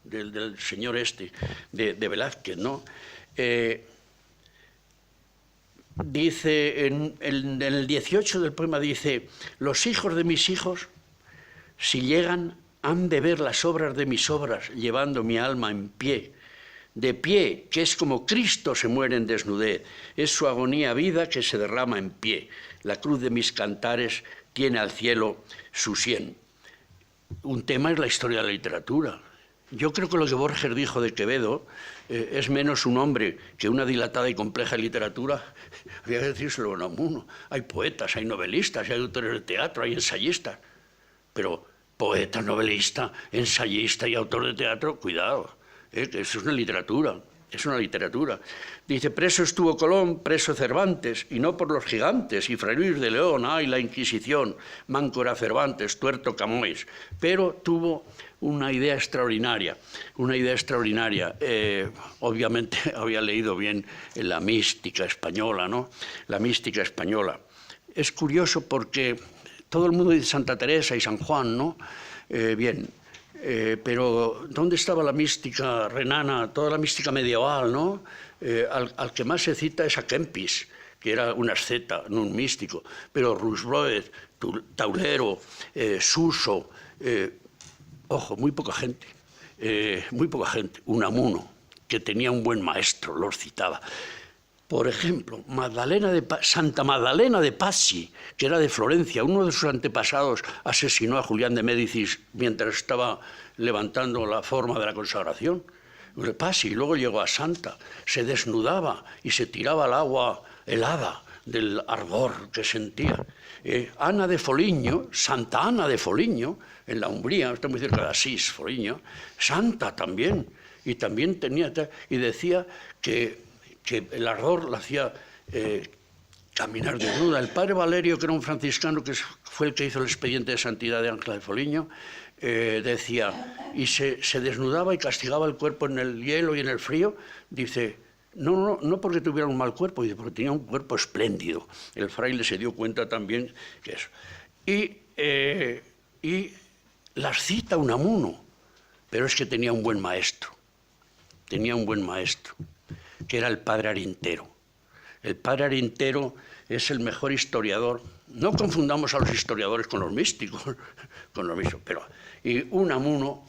[SPEAKER 2] del señor este, de Velázquez, ¿no? Dice, en el 18 del poema dice, los hijos de mis hijos, si llegan, han de ver las obras de mis obras, llevando mi alma en pie. De pie, que es como Cristo se muere en desnudez, es su agonía vida que se derrama en pie. La cruz de mis cantares tiene al cielo su sien. Un tema es la historia de la literatura. Yo creo que lo que Borges dijo de Quevedo es menos un hombre que una dilatada y compleja literatura. Habría que decírselo a Unamuno. Hay poetas, hay novelistas, hay autores de teatro, hay ensayistas. Pero poeta, novelista, ensayista y autor de teatro, cuidado, que eso es una literatura. Es una literatura. Dice, preso estuvo Colón, preso Cervantes, y no por los gigantes, y Fray Luis de León, ay, la Inquisición, manco era Cervantes, tuerto Camões, pero tuvo una idea extraordinaria, obviamente había leído bien la mística española, ¿no? La mística española. Es curioso porque todo el mundo dice Santa Teresa y San Juan, ¿no? Pero ¿dónde estaba la mística renana, toda la mística medieval, ¿no? Al que más se cita es a Kempis, que era un asceta, no un místico, pero Rusbroed, Taulero, Suso, ojo, muy poca gente, Unamuno, que tenía un buen maestro, los citaba. Por ejemplo, Santa Magdalena de Pazzi, que era de Florencia, uno de sus antepasados asesinó a Julián de Médicis mientras estaba levantando la forma de la consagración. Pazzi, y luego llegó a Santa, se desnudaba y se tiraba al agua helada del ardor que sentía. Ana de Foligno, Santa Ana de Foligno, en la Umbría, está muy cerca de Asís, Foligno, santa también, y también tenía, y decía que el ardor la hacía caminar desnuda. El padre Valerio, que era un franciscano, que fue el que hizo el expediente de santidad de Ángela de Foligno, decía, y se desnudaba y castigaba el cuerpo en el hielo y en el frío, dice, no porque tuviera un mal cuerpo, dice, porque tenía un cuerpo espléndido. El fraile se dio cuenta también que eso. Y las cita Unamuno, pero es que tenía un buen maestro, que era el padre Arintero. El padre Arintero es el mejor historiador. No confundamos a los historiadores con los místicos, pero y Unamuno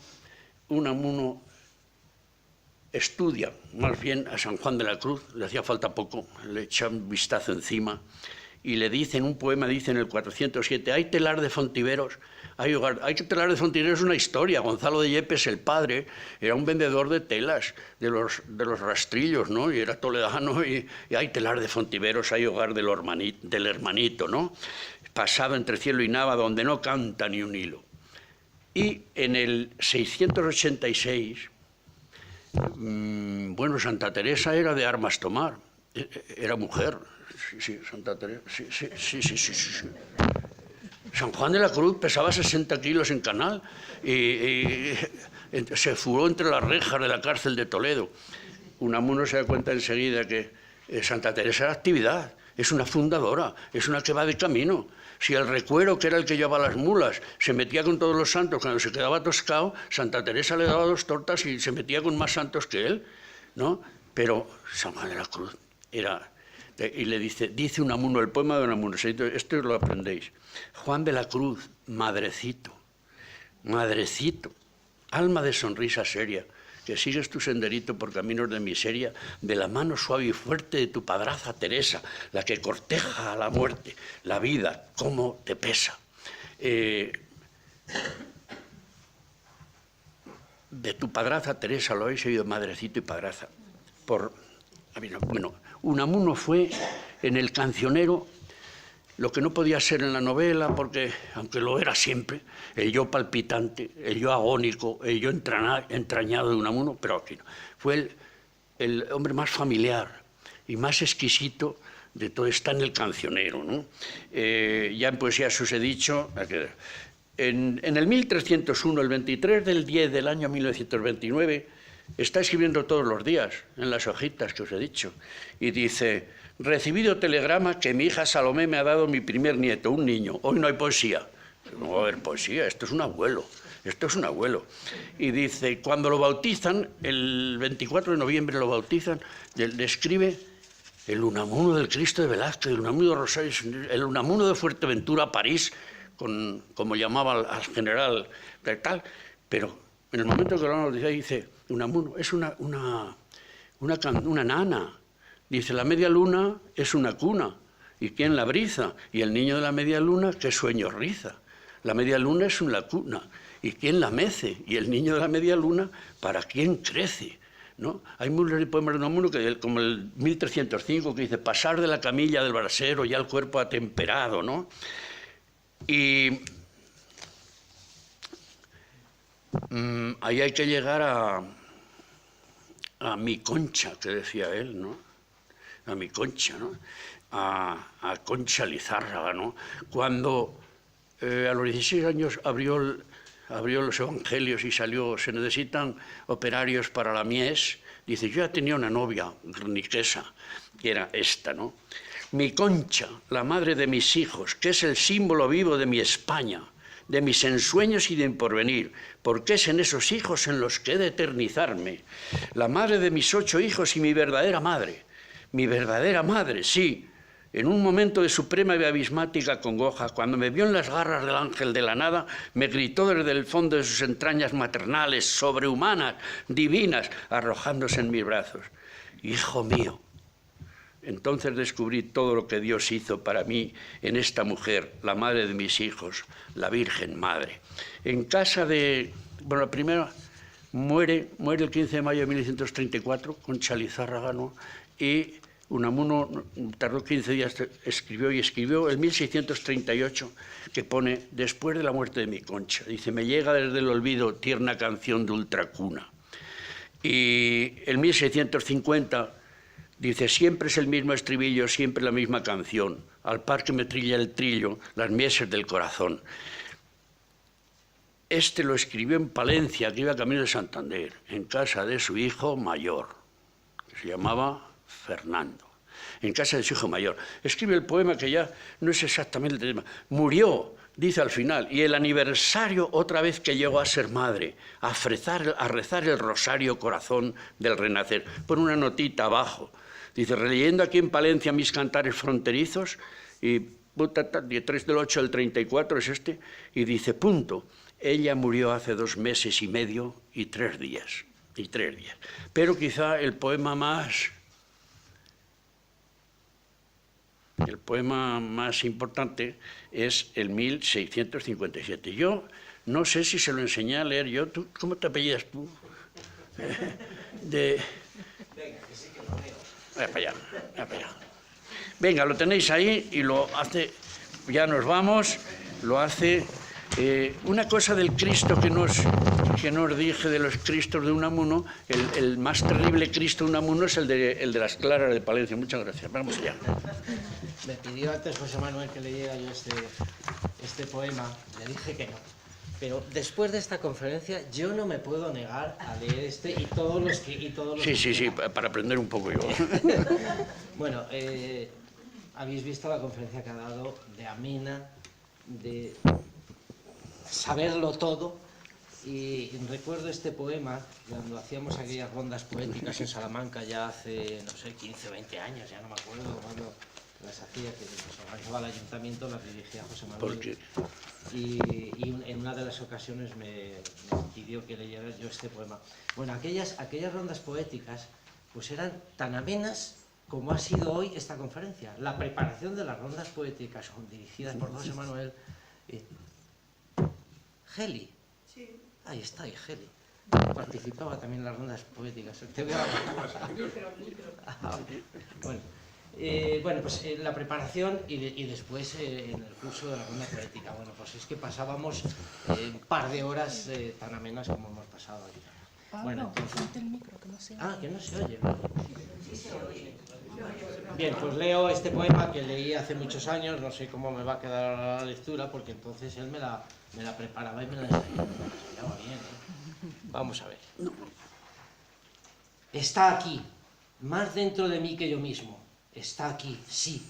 [SPEAKER 2] estudia más bien a San Juan de la Cruz, le hacía falta poco, le echa un vistazo encima y le dice en un poema, dice en el 407, hay telar de Fontiveros, hay telar de Fontiveros es una historia. Gonzalo de Yepes, el padre, era un vendedor de telas, de los rastrillos, ¿no? Y era toledano, y hay telar de Fontiveros, hay hogar del hermanito, ¿no? Pasado entre cielo y nava, donde no canta ni un hilo. Y en el 686, bueno, Santa Teresa era de armas tomar, era mujer, sí, Santa Teresa, sí. San Juan de la Cruz pesaba 60 kilos en canal y se furó entre las rejas de la cárcel de Toledo. Unamuno se da cuenta enseguida que Santa Teresa era actividad, es una fundadora, es una que va de camino. Si el recuero, que era el que llevaba las mulas, se metía con todos los santos, cuando se quedaba toscado, Santa Teresa le daba 2 tortas y se metía con más santos que él, ¿no? Pero San Juan de la Cruz era... Y le dice Unamuno, el poema de Unamuno, esto lo aprendéis. Juan de la Cruz, madrecito, alma de sonrisa seria, que sigues tu senderito por caminos de miseria, de la mano suave y fuerte de tu padraza Teresa, la que corteja a la muerte, la vida, cómo te pesa. De tu padraza Teresa, lo habéis oído, madrecito y padraza. Bueno, Unamuno fue en el cancionero lo que no podía ser en la novela, porque, aunque lo era siempre, el yo palpitante, el yo agónico, el yo entrañado de Unamuno, pero aquí no. Fue el hombre más familiar y más exquisito de todo, está en el cancionero, ¿no? Ya en poesía os he dicho, en el 1301, el 23 del 10 del año 1929, está escribiendo todos los días en las hojitas que os he dicho, y dice: recibido telegrama que mi hija Salomé me ha dado mi primer nieto, un niño. Hoy no hay poesía. No va a haber poesía, esto es un abuelo. Y dice, cuando lo bautizan, el 24 de noviembre lo bautizan, le escribe el Unamuno del Cristo de Velázquez, el Unamuno de Rosario, el Unamuno de Fuerteventura, París, como llamaba al general tal, pero en el momento que lo bautiza dice, Unamuno es una nana. Dice, la media luna es una cuna, ¿y quién la briza? Y el niño de la media luna, ¿qué sueño riza? La media luna es una cuna, ¿y quién la mece? Y el niño de la media luna, ¿para quién crece? ¿No? Hay muchos poemas de Unamuno, como el 1305, que dice, pasar de la camilla del brasero, ya el cuerpo atemperado, ¿no? Y ahí hay que llegar a mi Concha, que decía él, ¿no? A mi Concha, ¿no? A Concha Lizárraga, ¿no? Cuando a los 16 años abrió los evangelios y salió, se necesitan operarios para la mies, dice, yo ya tenía una novia grniquesa, que era esta, ¿no? Mi Concha, la madre de mis hijos, que es el símbolo vivo de mi España, de mis ensueños y de mi porvenir, porque es en esos hijos en los que he de eternizarme. La madre de mis 8 hijos y mi verdadera madre, sí, en un momento de suprema y abismática congoja, cuando me vio en las garras del ángel de la nada, me gritó desde el fondo de sus entrañas maternales, sobrehumanas, divinas, arrojándose en mis brazos. Hijo mío, Entonces descubrí todo lo que Dios hizo para mí en esta mujer, la madre de mis hijos, la Virgen Madre. En casa de... Bueno, la primera muere el 15 de mayo de 1934, Concha Lizárraga, y Unamuno tardó 15 días, escribió el 1638, que pone, después de la muerte de mi Concha. Dice, me llega desde el olvido tierna canción de ultracuna. Y el 1650... dice, siempre es el mismo estribillo, siempre la misma canción, al par que me trilla el trillo, las mieses del corazón. Este lo escribió en Palencia, que iba camino de Santander, en casa de su hijo mayor, que se llamaba Fernando, en casa de su hijo mayor. Escribe el poema que ya no es exactamente el tema. Murió, dice al final, y el aniversario otra vez que llegó a ser madre, a rezar el rosario corazón del renacer. Pon una notita abajo. Dice, releyendo aquí en Palencia mis cantares fronterizos, y 3 del 8 del 34 es este, y dice, punto, ella murió hace 2 meses y medio y 3 días. Pero quizá el poema más importante es el 1657. Yo no sé si se lo enseñé a leer yo. ¿Cómo te apellidas tú? Vaya para allá. Venga, lo tenéis ahí y lo hace, ya nos vamos, lo hace una cosa del Cristo que nos dije de los Cristos de Unamuno, el más terrible Cristo de Unamuno es el de las Claras de Palencia. Muchas gracias, vamos allá.
[SPEAKER 3] Me pidió antes José Manuel que leyera yo este poema, le dije que no. Pero después de esta conferencia yo no me puedo negar a leer y todos los que...
[SPEAKER 2] Sí, para aprender un poco yo.
[SPEAKER 3] Bueno, habéis visto la conferencia que ha dado de amena, de saberlo todo, y recuerdo este poema cuando hacíamos aquellas rondas poéticas en Salamanca ya hace, no sé, 15 o 20 años, ya no me acuerdo cuando las hacía, que nos organizaba el ayuntamiento, las dirigía José Manuel.
[SPEAKER 2] ¿Por qué?
[SPEAKER 3] Y en una de las ocasiones me pidió que leyera yo este poema. Bueno, aquellas rondas poéticas pues eran tan amenas como ha sido hoy esta conferencia. La preparación de las rondas poéticas son dirigidas por José Manuel. Geli. Sí. Ahí está, y Geli. Participaba también en las rondas poéticas. Te veo bueno, pues la preparación y después en el curso de la ronda poética. Bueno, pues es que pasábamos un par de horas tan amenas como hemos pasado hoy.
[SPEAKER 4] Pablo,
[SPEAKER 3] bueno, entonces...
[SPEAKER 4] el micro, que no se oye.
[SPEAKER 3] Ah, que no se oye. Sí se oye. Bien, pues leo este poema que leí hace muchos años, no sé cómo me va a quedar la lectura, porque entonces él me la preparaba y me la enseñaba bien, ¿eh? Vamos a ver. Está aquí, más dentro de mí que yo mismo. Está aquí, sí,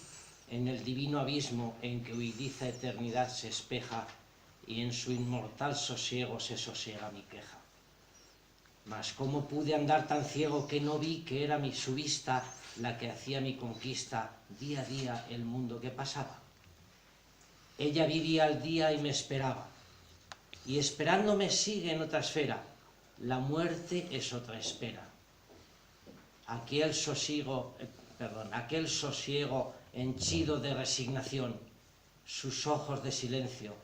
[SPEAKER 3] en el divino abismo en que huidiza eternidad se espeja y en su inmortal sosiego se sosiega mi queja. Mas ¿cómo pude andar tan ciego que no vi que era su vista la que hacía mi conquista día a día el mundo que pasaba? Ella vivía al día y me esperaba, y esperándome sigue en otra esfera. La muerte es otra espera. Aquel sosiego henchido de resignación, sus ojos de silencio,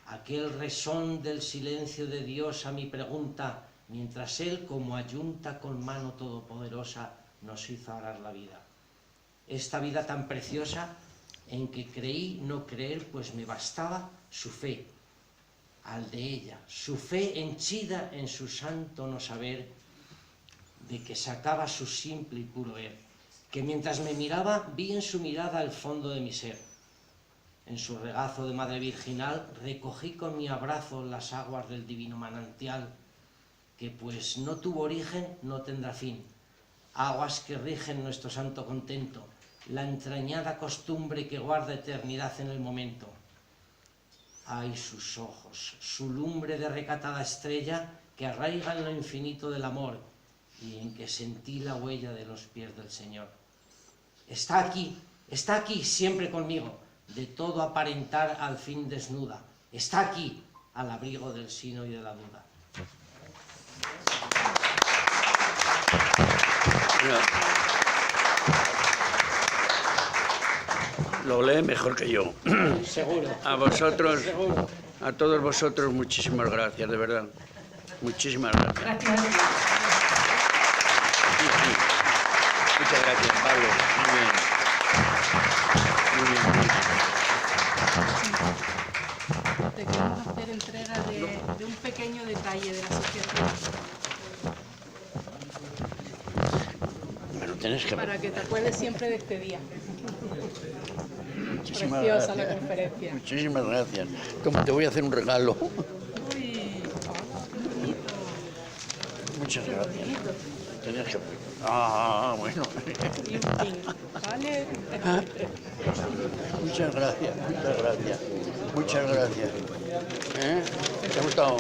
[SPEAKER 3] aquel resón del silencio de Dios a mi pregunta, mientras Él, como ayunta con mano todopoderosa, nos hizo arar la vida. Esta vida tan preciosa en que creí no creer, pues me bastaba su fe, al de ella, su fe henchida en su santo no saber, de que sacaba su simple y puro ver, que mientras me miraba vi en su mirada el fondo de mi ser. En su regazo de madre virginal recogí con mi abrazo las aguas del divino manantial, que pues no tuvo origen, no tendrá fin. Aguas que rigen nuestro santo contento, la entrañada costumbre que guarda eternidad en el momento. Ay, sus ojos, su lumbre de recatada estrella que arraiga en lo infinito del amor y en que sentí la huella de los pies del Señor. Está aquí, siempre conmigo, de todo aparentar al fin desnuda. Está aquí, al abrigo del sino y de la duda.
[SPEAKER 2] Lo lee mejor que yo.
[SPEAKER 3] Seguro.
[SPEAKER 2] A vosotros,
[SPEAKER 3] Seguro.
[SPEAKER 2] a todos vosotros, muchísimas gracias, de verdad. Muchísimas gracias.
[SPEAKER 1] Gracias a ti.
[SPEAKER 2] Sí, sí. Muchas gracias, Pablo. Muy bien. Muy bien, muy bien.
[SPEAKER 1] Te queremos hacer entrega de un pequeño detalle de la asociación
[SPEAKER 2] Me lo tenés que ver.
[SPEAKER 1] para que te acuerdes siempre de este día.
[SPEAKER 2] Muchísimas
[SPEAKER 1] Preciosa la
[SPEAKER 2] gracias.
[SPEAKER 1] conferencia.
[SPEAKER 2] Muchísimas gracias. Toma, te voy a hacer un regalo.
[SPEAKER 1] Uy, qué bonito.
[SPEAKER 2] Muchas gracias. Tenías que... Ah, bueno.
[SPEAKER 1] Y un pin, ¿vale?
[SPEAKER 2] Muchas gracias, muchas gracias. Muchas gracias. ¿Eh? ¿Te ha gustado?